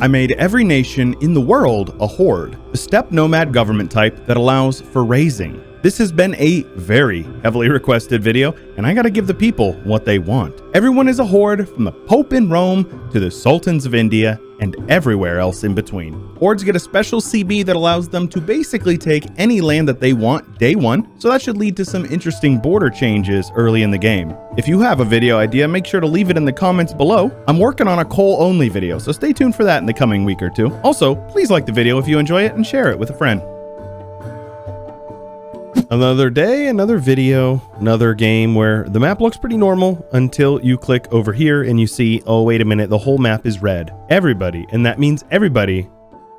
I made every nation in the world a horde, the steppe nomad government type that allows for razing. This has been a very heavily requested video, and I gotta give the people what they want. Everyone is a horde, from the Pope in Rome to the Sultans of India and everywhere else in between. Hordes get a special CB that allows them to basically take any land that they want day one, so that should lead to some interesting border changes early in the game. If you have a video idea, make sure to leave it in the comments below. I'm working on a coal-only video, so stay tuned for that in the coming week or two. Also, please like the video if you enjoy it and share it with a friend. Another day, another video, another game where the map looks pretty normal until you click over here and you see, oh, wait a minute, the whole map is red. Everybody, and that means everybody,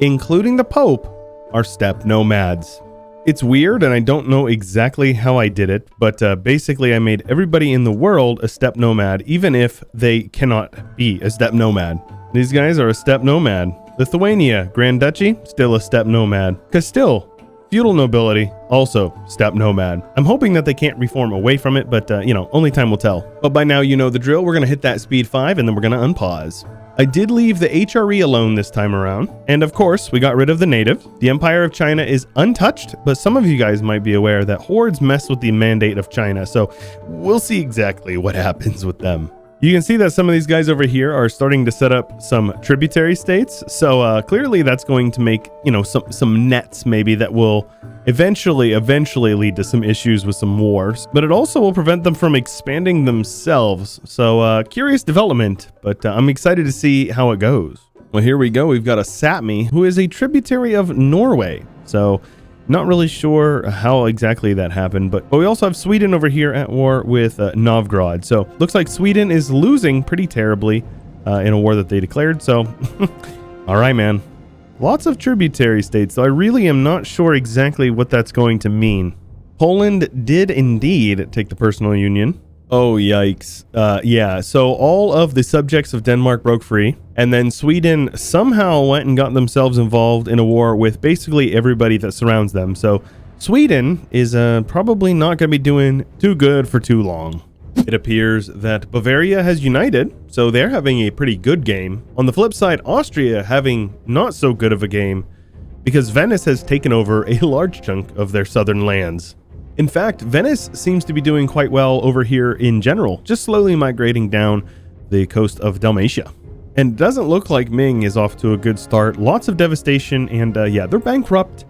including the Pope, are steppe nomads. It's weird, and I don't know exactly how I did it, but basically I made everybody in the world a steppe nomad, even if they cannot be a steppe nomad. These guys are a steppe nomad. Lithuania, Grand Duchy, still a steppe nomad. Castile, feudal nobility, also steppe nomad. I'm hoping that they can't reform away from it, but you know, only time will tell. But by now you know the drill. We're gonna hit that speed 5 and then we're gonna unpause. I did leave the HRE alone this time around, and of course we got rid of the native. The Empire of China is untouched, but some of you guys might be aware that hordes mess with the mandate of China, so we'll see exactly what happens with them. You can see that some of these guys over here are starting to set up some tributary states. So clearly that's going to make, you know, some nets maybe that will eventually lead to some issues with some wars. But it also will prevent them from expanding themselves. So curious development, but I'm excited to see how it goes. Well, here we go. We've got a Sapmi, who is a tributary of Norway. So not really sure how exactly that happened, but we also have Sweden over here at war with Novgorod. So looks like Sweden is losing pretty terribly in a war that they declared. So, all right, man. Lots of tributary states, though I really am not sure exactly what that's going to mean. Poland did indeed take the personal union. Oh, yikes. Yeah, so all of the subjects of Denmark broke free, and then Sweden somehow went and got themselves involved in a war with basically everybody that surrounds them. So Sweden is probably not going to be doing too good for too long. It appears that Bavaria has united, so they're having a pretty good game. On the flip side, Austria having not so good of a game because Venice has taken over a large chunk of their southern lands. In fact, Venice seems to be doing quite well over here in general, just slowly migrating down the coast of Dalmatia. And it doesn't look like Ming is off to a good start. Lots of devastation, and yeah, they're bankrupt.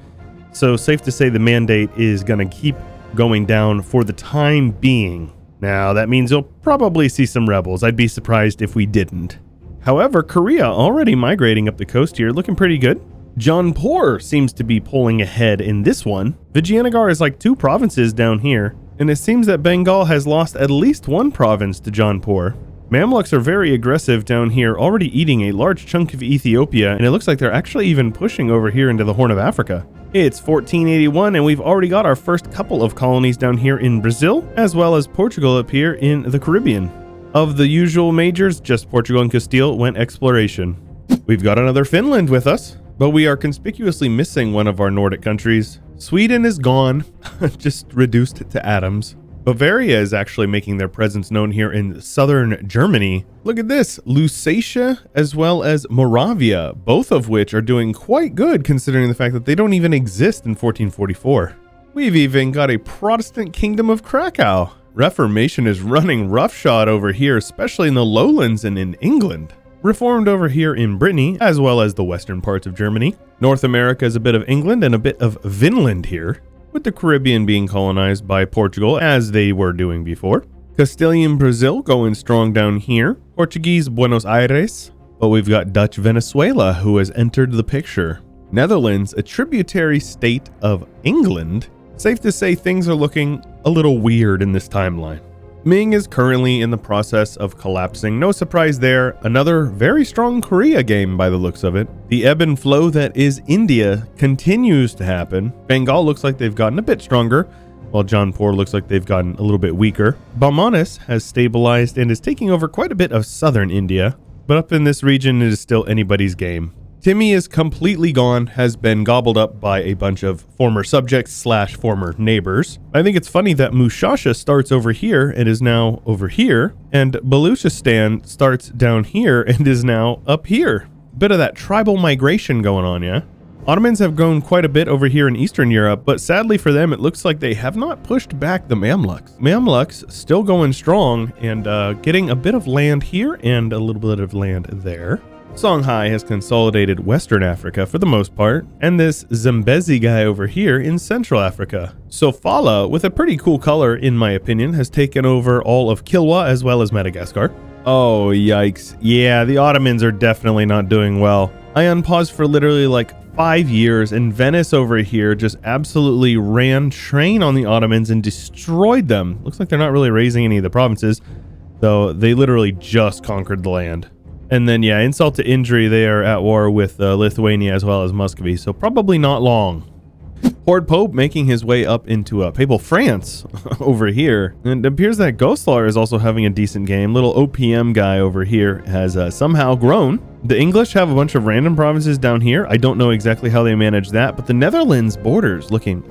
So safe to say the mandate is going to keep going down for the time being. Now, that means you'll probably see some rebels. I'd be surprised if we didn't. However, Korea already migrating up the coast here, looking pretty good. Jaunpur seems to be pulling ahead in this one. Vijayanagar is like 2 provinces down here, and it seems that Bengal has lost at least 1 province to Jaunpur. Mamluks are very aggressive down here, already eating a large chunk of Ethiopia, and it looks like they're actually even pushing over here into the Horn of Africa. It's 1481, and we've already got our first couple of colonies down here in Brazil, as well as Portugal up here in the Caribbean. Of the usual majors, just Portugal and Castile went exploration. We've got another Finland with us. But we are conspicuously missing one of our Nordic countries. Sweden is gone, just reduced to atoms. Bavaria is actually making their presence known here in southern Germany. Look at this, Lusatia as well as Moravia, both of which are doing quite good considering the fact that they don't even exist in 1444. We've even got a Protestant kingdom of Krakow. Reformation is running roughshod over here, especially in the lowlands and in England. Reformed over here in Brittany, as well as the western parts of Germany. North America is a bit of England and a bit of Vinland here, with the Caribbean being colonized by Portugal, as they were doing before. Castilian Brazil going strong down here. Portuguese Buenos Aires, but we've got Dutch Venezuela, who has entered the picture. Netherlands, a tributary state of England. Safe to say things are looking a little weird in this timeline. Ming is currently in the process of collapsing. No surprise there. Another very strong Korea game by the looks of it. The ebb and flow that is India continues to happen. Bengal looks like they've gotten a bit stronger, while Jaunpur looks like they've gotten a little bit weaker. Bamanas has stabilized and is taking over quite a bit of southern India, but up in this region it is still anybody's game. Timmy is completely gone, has been gobbled up by a bunch of former subjects slash former neighbors. I think it's funny that Mushasha starts over here and is now over here, and Baluchistan starts down here and is now up here. Bit of that tribal migration going on, yeah? Ottomans have grown quite a bit over here in Eastern Europe, but sadly for them, it looks like they have not pushed back the Mamluks. Mamluks still going strong and getting a bit of land here and a little bit of land there. Songhai has consolidated Western Africa for the most part, and this Zambezi guy over here in Central Africa. Sofala, with a pretty cool color in my opinion, has taken over all of Kilwa as well as Madagascar. Oh, yikes. Yeah, the Ottomans are definitely not doing well. I unpaused for literally like 5 years, and Venice over here just absolutely ran train on the Ottomans and destroyed them. Looks like they're not really raising any of the provinces, though they literally just conquered the land. And then, yeah, insult to injury, they are at war with Lithuania as well as Muscovy, so probably not long. Horde Pope making his way up into Papal France over here. And it appears that Goslar is also having a decent game. Little OPM guy over here has somehow grown. The English have a bunch of random provinces down here. I don't know exactly how they manage that, but the Netherlands borders looking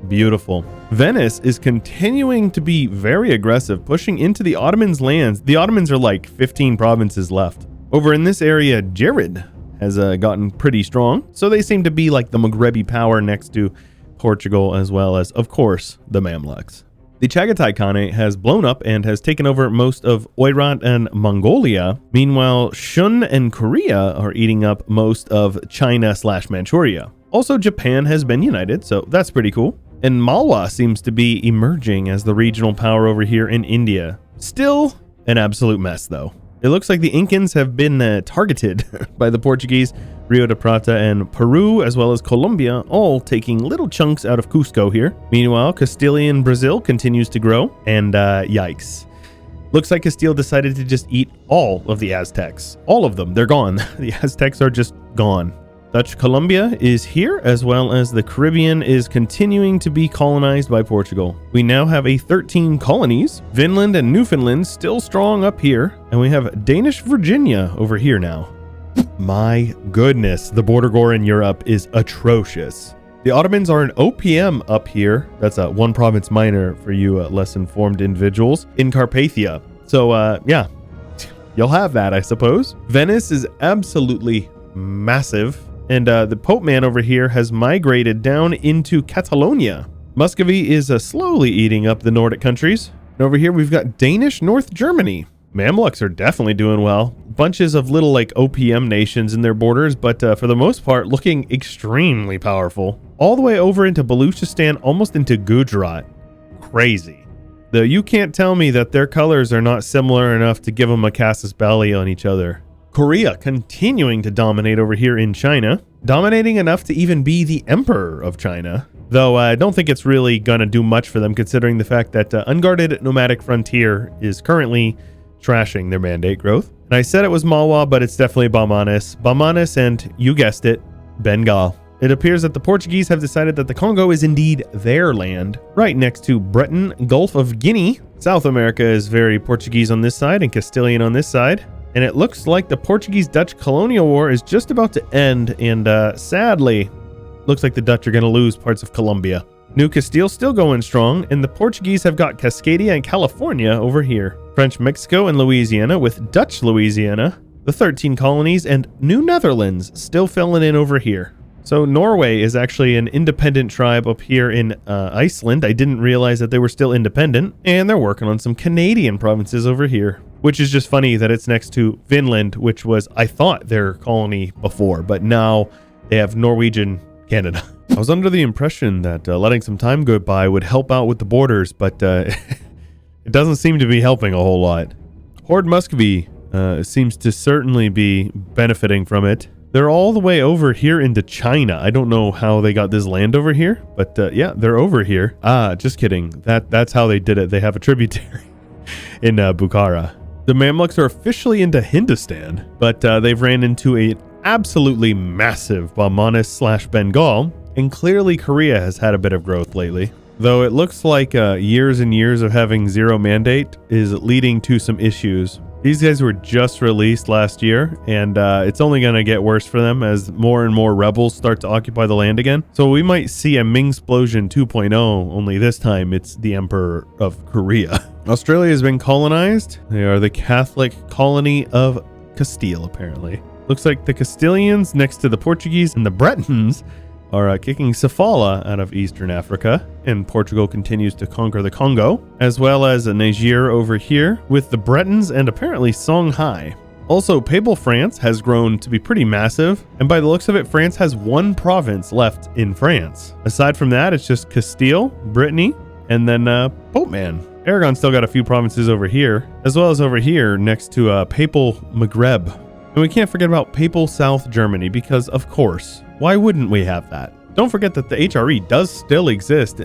beautiful. Venice is continuing to be very aggressive, pushing into the Ottomans' lands. The Ottomans are like 15 provinces left. Over in this area, Jared has gotten pretty strong. So they seem to be like the Maghrebi power next to Portugal, as well as, of course, the Mamluks. The Chagatai Khanate has blown up and has taken over most of Oirat and Mongolia. Meanwhile, Shun and Korea are eating up most of China/Manchuria. Also, Japan has been united, so that's pretty cool. And Malwa seems to be emerging as the regional power over here in India. Still an absolute mess, though. It looks like the Incans have been targeted by the Portuguese, Rio de Prata and Peru, as well as Colombia, all taking little chunks out of Cusco here. Meanwhile, Castilian Brazil continues to grow, and yikes. Looks like Castile decided to just eat all of the Aztecs. All of them, they're gone. The Aztecs are just gone. Dutch Columbia is here, as well as the Caribbean is continuing to be colonized by Portugal. We now have 13 colonies. Vinland and Newfoundland still strong up here, and we have Danish Virginia over here now. My goodness, the border gore in Europe is atrocious. The Ottomans are an OPM up here. That's a one province minor for you less informed individuals in Carpathia. So yeah, you'll have that, I suppose. Venice is absolutely massive. And the Pope man over here has migrated down into Catalonia. Muscovy is slowly eating up the Nordic countries. And over here we've got Danish North Germany. Mamluks are definitely doing well. Bunches of little like OPM nations in their borders, but for the most part looking extremely powerful. All the way over into Baluchistan, almost into Gujarat. Crazy. Though you can't tell me that their colors are not similar enough to give them a casus belli on each other. Korea continuing to dominate over here in China, dominating enough to even be the emperor of China. Though I don't think it's really gonna do much for them considering the fact that Unguarded Nomadic Frontier is currently trashing their mandate growth. And I said it was Malwa, but it's definitely Bamanis. Bamanis and, you guessed it, Bengal. It appears that the Portuguese have decided that the Congo is indeed their land, right next to Breton Gulf of Guinea. South America is very Portuguese on this side and Castilian on this side. And it looks like the Portuguese-Dutch colonial war is just about to end, and sadly, looks like the Dutch are going to lose parts of Colombia. New Castile still going strong, and the Portuguese have got Cascadia and California over here. French Mexico and Louisiana with Dutch Louisiana, the 13 colonies, and New Netherlands still filling in over here. So Norway is actually an independent tribe up here in Iceland. I didn't realize that they were still independent, and they're working on some Canadian provinces over here. Which is just funny that it's next to Finland, which was, I thought, their colony before, but now they have Norwegian Canada. I was under the impression that letting some time go by would help out with the borders, but it doesn't seem to be helping a whole lot. Horde Muscovy seems to certainly be benefiting from it. They're all the way over here into China. I don't know how they got this land over here, but yeah, they're over here. Just kidding. That's how they did it. They have a tributary in Bukhara. The Mamluks are officially into Hindustan, but they've ran into an absolutely massive Bamanis/Bengal, and clearly Korea has had a bit of growth lately. Though it looks like years and years of having zero mandate is leading to some issues. These guys were just released last year, and it's only going to get worse for them as more and more rebels start to occupy the land again. So we might see a Mingsplosion 2.0, only this time it's the Emperor of Korea. Australia has been colonized. They are the Catholic colony of Castile, apparently. Looks like the Castilians next to the Portuguese and the Bretons are kicking Sofala out of Eastern Africa, and Portugal continues to conquer the Congo, as well as Niger over here with the Bretons and apparently Songhai. Also, Papal France has grown to be pretty massive, and by the looks of it, France has one province left in France. Aside from that, it's just Castile, Brittany, and then Pope Man. Aragon's still got a few provinces over here, as well as over here next to Papal Maghreb. And we can't forget about Papal South Germany, because of course, why wouldn't we have that? Don't forget that the HRE does still exist.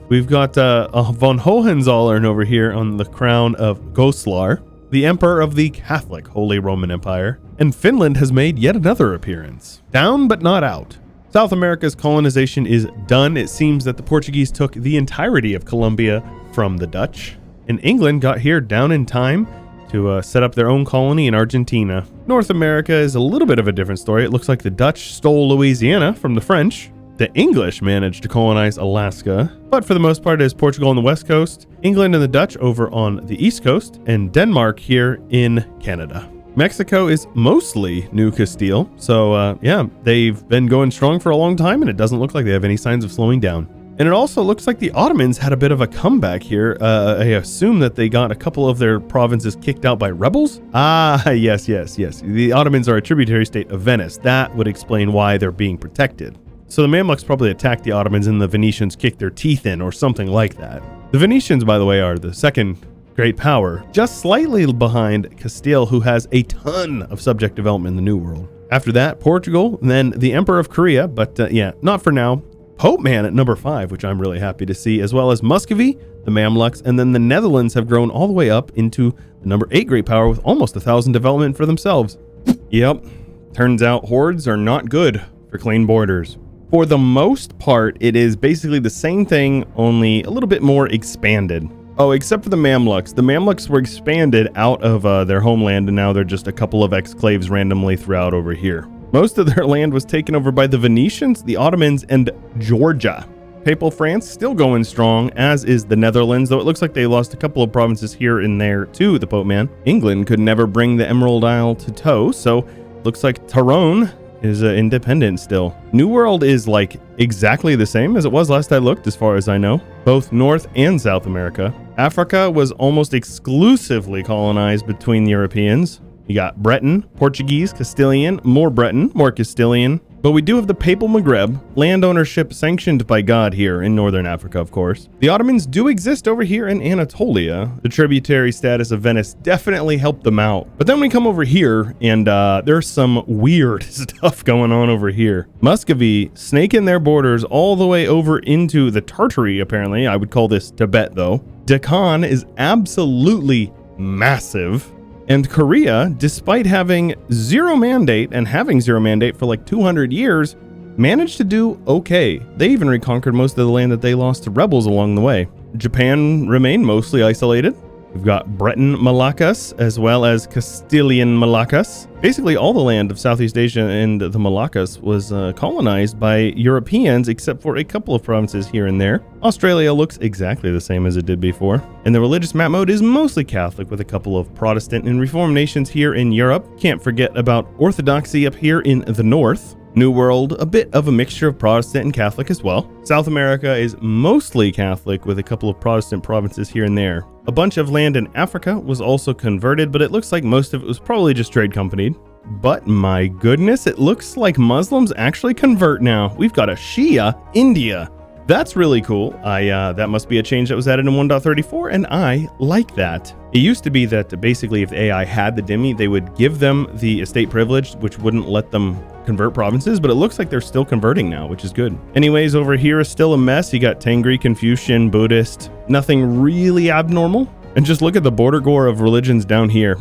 We've got von Hohenzollern over here on the crown of Goslar, the emperor of the Catholic Holy Roman Empire, and Finland has made yet another appearance. Down but not out. South America's colonization is done. It seems that the Portuguese took the entirety of Colombia from the Dutch, and England got here down in time to set up their own colony in Argentina. North America is a little bit of a different story. It looks like the Dutch stole Louisiana from the French. The English managed to colonize Alaska, but for the most part it is Portugal on the west coast, England and the Dutch over on the east coast, and Denmark here in Canada. Mexico is mostly New Castile, so yeah, they've been going strong for a long time, and it doesn't look like they have any signs of slowing down. And it also looks like the Ottomans had a bit of a comeback here. I assume that they got a couple of their provinces kicked out by rebels? Ah, yes. The Ottomans are a tributary state of Venice. That would explain why they're being protected. So the Mamluks probably attacked the Ottomans and the Venetians kicked their teeth in or something like that. The Venetians, by the way, are the second great power, just slightly behind Castile, who has a ton of subject development in the New World. After that, Portugal, then the Emperor of Korea, but yeah, not for now. Pope Man at number 5, which I'm really happy to see, as well as Muscovy, the Mamluks, and then the Netherlands have grown all the way up into the number 8 great power with almost 1,000 development for themselves. Yep, turns out hordes are not good for clean borders. For the most part, it is basically the same thing, only a little bit more expanded. Oh, except for the Mamluks. The Mamluks were expanded out of their homeland, and now they're just a couple of exclaves randomly throughout over here. Most of their land was taken over by the Venetians, the Ottomans, and Georgia. Papal France still going strong, as is the Netherlands, though it looks like they lost a couple of provinces here and there to the Pope Man. England could never bring the Emerald Isle to tow, so looks like Tyrone is independent still. New World is like exactly the same as it was last I looked, as far as I know, both North and South America. Africa was almost exclusively colonized between the Europeans. You got Breton, Portuguese, Castilian, more Breton, more Castilian. But we do have the Papal Maghreb, land ownership sanctioned by God here in Northern Africa, of course. The Ottomans do exist over here in Anatolia. The tributary status of Venice definitely helped them out. But then we come over here, and there's some weird stuff going on over here. Muscovy snaking their borders all the way over into the Tartary, apparently. I would call this Tibet, though. Deccan is absolutely massive. And Korea, despite having zero mandate and having zero mandate for like 200 years, managed to do okay. They even reconquered most of the land that they lost to rebels along the way. Japan remained mostly isolated. We've got Breton Malaccas as well as Castilian Malaccas. Basically all the land of Southeast Asia and the Malaccas was colonized by Europeans, except for a couple of provinces here and there. Australia looks exactly the same as it did before. And the religious map mode is mostly Catholic, with a couple of Protestant and Reformed nations here in Europe. Can't forget about Orthodoxy up here in the north. New World, a bit of a mixture of Protestant and Catholic as well. South America is mostly Catholic, with a couple of Protestant provinces here and there. A bunch of land in Africa was also converted, but it looks like most of it was probably just trade companied. But my goodness, it looks like Muslims actually convert now. We've got a Shia India. That's really cool. That must be a change that was added in 1.34, and I like that. It used to be that basically if the AI had the dhimmi, they would give them the estate privilege, which wouldn't let them convert provinces, but it looks like they're still converting now, which is good. Anyways, over here is still a mess. You got Tengri, Confucian, Buddhist, nothing really abnormal. And just look at the border gore of religions down here.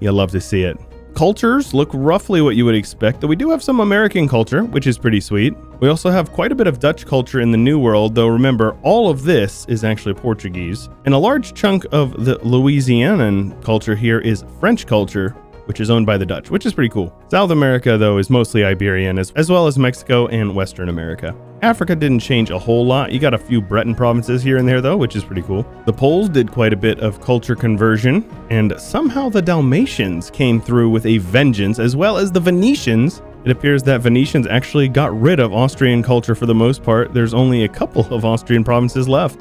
You love to see it. Cultures look roughly what you would expect, though we do have some American culture, which is pretty sweet. We also have quite a bit of Dutch culture in the New World, though remember, all of this is actually Portuguese. And a large chunk of the Louisianan culture here is French culture. which is owned by the Dutch, which is pretty cool. South America, though, is mostly Iberian, as well as Mexico and Western America. Africa didn't change a whole lot. You got a few Breton provinces here and there, though, which is pretty cool. The Poles did quite a bit of culture conversion, and somehow the Dalmatians came through with a vengeance, as well as the Venetians. It appears that Venetians actually got rid of Austrian culture for the most part. There's only a couple of Austrian provinces left.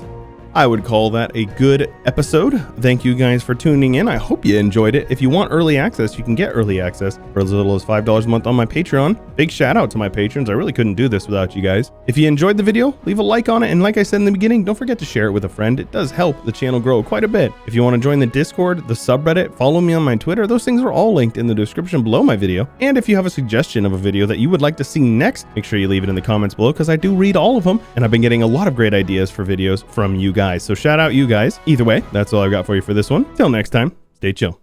I would call that a good episode. Thank you guys for tuning in. I hope you enjoyed it. If you want early access, you can get early access for as little as $5 a month on my Patreon. Big shout out to my patrons. I really couldn't do this without you guys. If you enjoyed the video, leave a like on it. And like I said in the beginning, don't forget to share it with a friend. It does help the channel grow quite a bit. If you want to join the Discord, the subreddit, follow me on my Twitter, those things are all linked in the description below my video. And if you have a suggestion of a video that you would like to see next, make sure you leave it in the comments below because I do read all of them. And I've been getting a lot of great ideas for videos from you guys. So shout out you guys. Either way, that's all I've got for you for this one. Till next time, stay chill.